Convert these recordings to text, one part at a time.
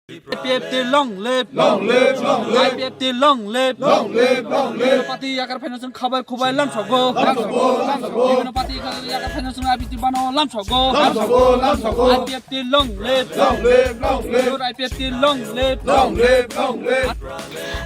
IPFT long live, long live, long live. IPFT long live, long live, long live. Parti yakar financial khabar khubai lam sogo, lam sogo, lam sogo. বিভিন্ন parti yakar financial IPFT bano lam sogo, lam sogo, lam sogo. IPFT long live, long live, long live. IPFT long live, long live, long live.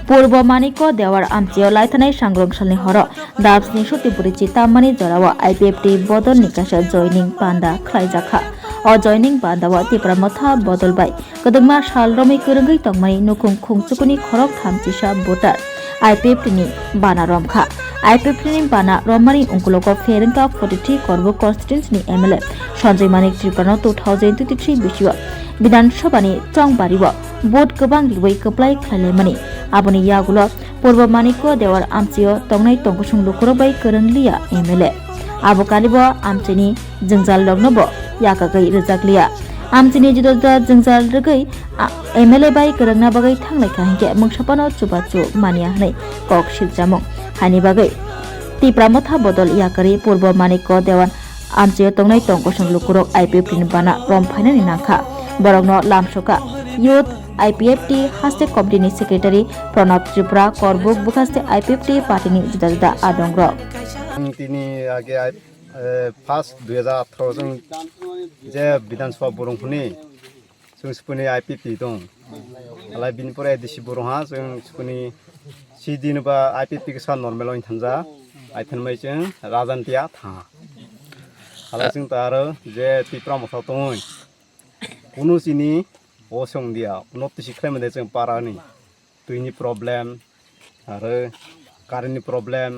পূর্ব মানিক দেওয়ার আমচিও লাইথানাই সাংগ্রংশালনি হর দাবসনি সতিপুরিচি তামানি জরাওয়া IPFT বদল নিকাশা joining পান্ডা খ্লাইজাখা o joining bandawa TIPRA motha bodolbai kodongma salromai korongoi tongmani nukung khungchukuni khorok thamchisa voter IPFTni bana romkha IPFTni bana romani ungkulogo Pherang 43 korbo constituency MLA Sanjoy Manik Tripurani 2023 bisio বিধানসভানি চংবাড়িও vote গোবাং লুই কপ্লাই খাইলেমানি আবনি ইয়াগুলো পূর্ব মানিক দেওয়ার আমচিও তংনাই তংকুসুং লুকুরবাই করংলিয়া MLA আবো কালিব আমচিনি জংজাল লগনবো याकागै रजाकलिया आमचिनि जुदा जंजाल रगै MLA बाय करंगना बागै थांनाय खाहिके मंगसापानो चुबाचु मानिया हनै कक सिलजामु हानि बागै TIPRA मथा बदल याकारि पूर्व मानिक देवान आमचियो तंगनाय तंगकोसं लुकुरक IPFTनि बाना रम फाइनानि नाखा बरंनो लामसका youth IPFT हास्ते कमिटिनि सेक्रेटारि प्रणब त्रिपुरा करबुक बुखास्ते IPFT पार्टीनि जुदा जुदा आदंग्र तिनी आगे फार्स्ट 2018 जों जे विधानसभा बरंफोरनि जों सुपुनि IPFT दं आलाय बिनिफ्राय एडिसि बरंहा जों सुपुनि सिदिनबा IPFT के सा नर्मेलाव थांजा आइथनमै जों राजान्तिया थाङा आलाय जों तारो जे TIPRA मथा दं कुनु सिनि असं दिया नोटिस खालामदे जों पारानि दैनि प्रब्लेम आरो कारेन्टनि प्रब्लेम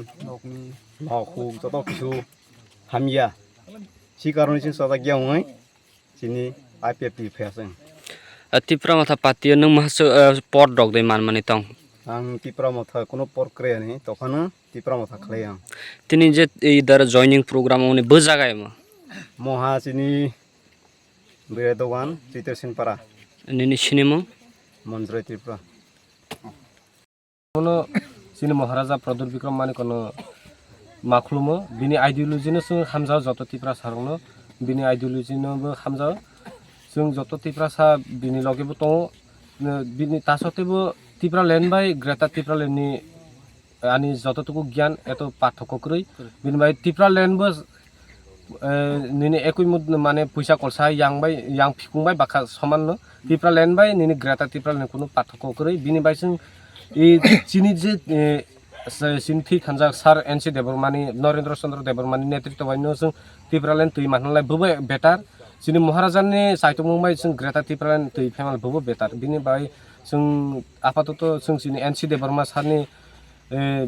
नखु जत किछु हामिया सि कारणे सदा ग्यावै सिनि IPFT फेसं TIPRA मथा पार्टी नों मास पट दग दे मान माने तं आं TIPRA मथा कोनो प्रक्रिया नि तखनो TIPRA मथा खलै आं तिनि जे इधर जॉइनिंग प्रोग्राम ओने ब जागाय म महा सिनि बेदवान चित्रसिन पारा निनि सिनेमा मनज्रय TIPRA कोनो सिनि महाराजा प्रदुर विक्रम माने कोनो माखलुमो बिनि आइडियोलजिनो जों हामजा जत TIPRA सारनो बिनि आइडियोलजिनोबो हामजा जों जत TIPRA सा बिनि लगेबो दङ बिनि तासतेबो TIPRA लेन बाय ग्रेटा TIPRA लेननि आनि जततुकु ज्ञान एत पाठक करै बिनि बाय TIPRA लेनबो निनि एकय माने पैसा खरसा yang फिकुंबाय बाखा समान TIPRA लेन बाय निनि ग्रेटा TIPRA लेन कोनो पाठक करै बिनि बाय जों इ चिनि जे सिन्थि खानजा सार NC देबरमानी नरेंद्र चंद्र देबरमानी नेतृत्ववायनो जों TIPRA लेन तै मानलाय बबे बेटार जोंनि महाराजानि साइतमुंबाय जों ग्रेटा TIPRA लेन तै फेमाल बबे बेटार बिनि बाय जों आपातत जों सिनि NC देबरमा सारनि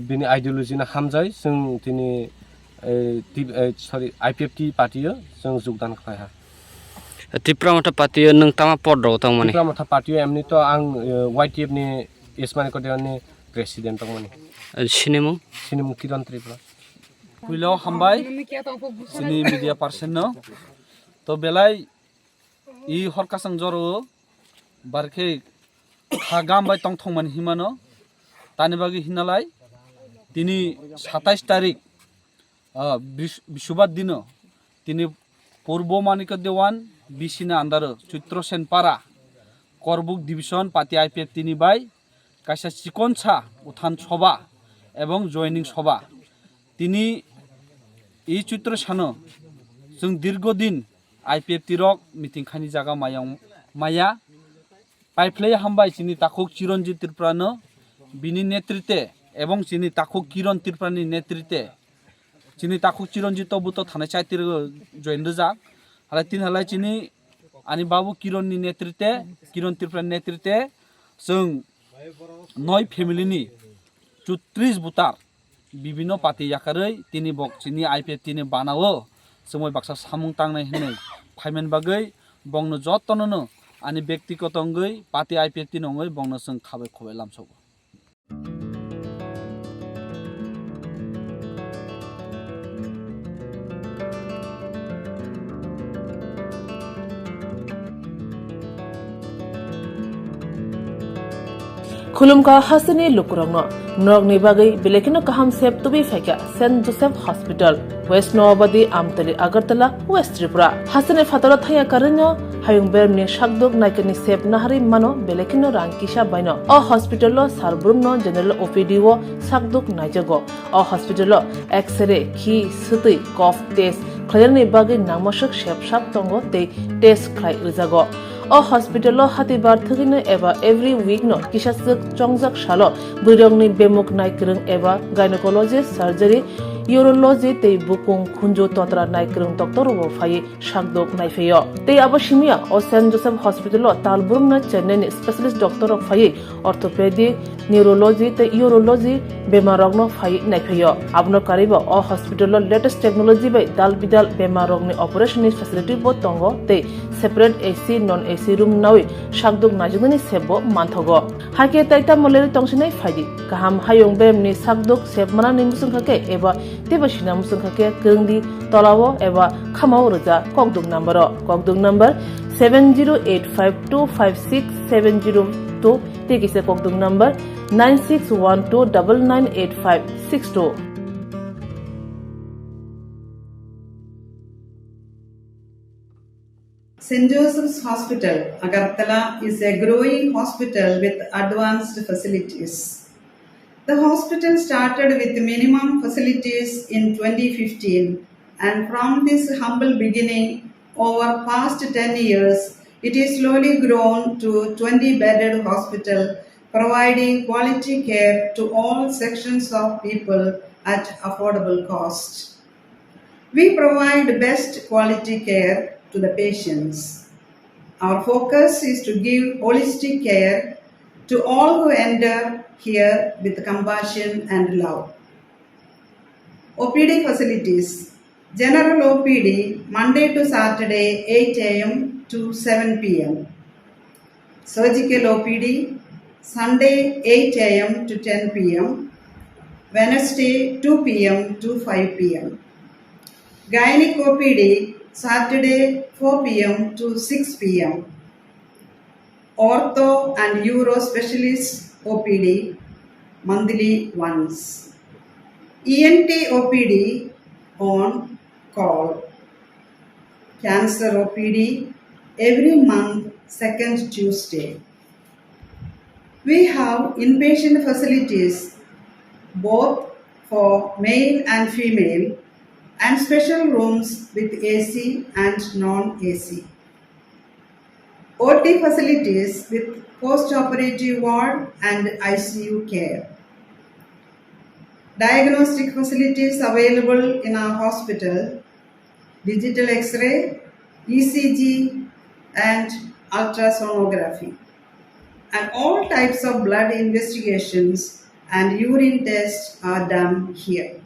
बिनि आइडियोलजिना हामजाय जों तिनि IPFT पार्टीयो जों योगदान खालाया TIPRA मथा पार्टी नों तामा पट दग तं माने TIPRA मथा पार्टीयो एमनि तो आं YTFनि एसमानि कदेनि प्रेसिडेन्ट दं माने सिनेमा किरण त्रिपुरा कुइलाव हामबाय सिनि मीडिया पार्सन न तो बेलाय इ हरकासं जरो बारखे खागाम बाय तंग थंगमान हिमानो तानि बागि हिनालाय तिनि 27 तारिख बिशुबार दिन तिनि पूर्व मानिक देवान बिसिना आन्दार चित्रसेन पारा करबुक डिविजन पार्टी IPFTनि बाय कायसा चिकनसा उथान सभा एवं जयनिं सभा तिनि इ चित्र सानो जों दीर्घदिन IPFT रक मिटिं खानि जागा माया पाइप्ले हामबाय चिनि ताखुक चिरंजीत त्रिपुरानो बिनि नेतृत्वे एवं चिनि ताखुक किरण त्रिपुरानि नेतृत्वे चिनि ताखुक चिरंजीत बुतो थानाय चाइतिर जयन रजा आरो तिन हलाय चिनि आनि बाबु किरणनि नेतृत्वे किरण त्रिपुरानि नेतृत्वे जों 9 फेमिलिनि 34 बुटार विभिन्न पार्टी याकारै तिनि बक्सिनि IPFTनि बानावो समय बाक्सा सामुं तांनाय होनै फाइमेन बागै बंनो जतननो आनि व्यक्तिगत अंगै पार्टी IPFT नङै बंनो जों खाबाय खबाय लामसगो खुलुमका हासनी लुकुरंगनो नगनि बागै बेलेकिनो काहाम सेप तुबि फेका सेंट जोसेफ हॉस्पिटल वेस्ट नवाबदी आमतली अगरतला वेस्ट त्रिपुरा हासने फातरा थाया करनो hayung bermni sakdok naikani sep nahari mano belekino rang kisa baino o hospital lo sarbrumno general OPD wo sakdok naijago o hospital lo x-ray khi suti cough test klayarni bagi namoshak shepsak tongo te test khlai rijago o hospital lo hatibar thugino eba every week no kisasuk chongjak salo buirongni bemuk naikrung eba gynecologist surgery urology te bukung khunjo totra naikrung doctor wo phai sakdok naifeyo te abashimia o St. Joseph Hospital lo talburum na Chennai specialist doctor of phai orthopedic neurology te urology bemarogno phai naifeyo abno karibo o hospital lo latest technology bai dal bidal bemarogni operation facility bo tongo te separate AC non AC room nawi sakdok najugni sebo manthogo hake taita moleri tongsinai phaidi kaham hayong bemni sakdok sebmana nimusung khake eba tebashina musung khake krungdi tolawo eba khamao roja kokduk number 7085256702 tekise kokduk number 9612998562 St. Joseph's Hospital, Agartala, is a growing hospital with advanced facilities. The hospital started with minimum facilities in 2015, and from this humble beginning, over past 10 years, it is slowly grown to 20-bedded hospital, providing quality care to all sections of people at affordable cost. We provide best quality care to the patients. Our focus is to give holistic care to all who enter here with compassion and love. OPD facilities. General OPD Monday to Saturday 8 a.m. to 7 p.m. Surgical OPD Sunday 8 a.m. to 10 p.m. Wednesday 2 p.m. to 5 p.m. Gynec OPD Saturday 4 p.m. to 6 p.m. Ortho and Uro Specialist OPD monthly once. ENT OPD on call. Cancer OPD every month second Tuesday. We have inpatient facilities both for male and female and special rooms with AC and non-AC. OT facilities with post-operative ward and ICU care. Diagnostic facilities available in our hospital, digital X-ray, ECG and ultrasonography. And all types of blood investigations and urine tests are done here.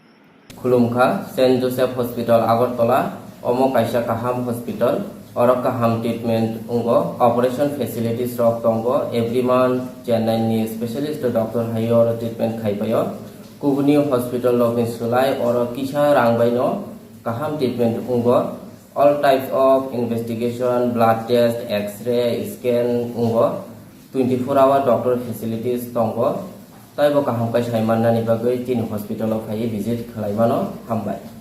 Khulumkha St. Joseph Hospital Agartala Omo Kaisa Kaham Hospital Oro Kaham treatment ungo operation facilities rok tongo every month Chennai ni specialist doctor hayo treatment khaipayo Khurio hospital lokin sulai oro kisa rangbaino kaham treatment ungo all types of investigation blood test x-ray scan ungo 24-hour doctor facilities tongo taibo kaham kai saimanna ni bagai tin hospital of hai visit khlaimano hambai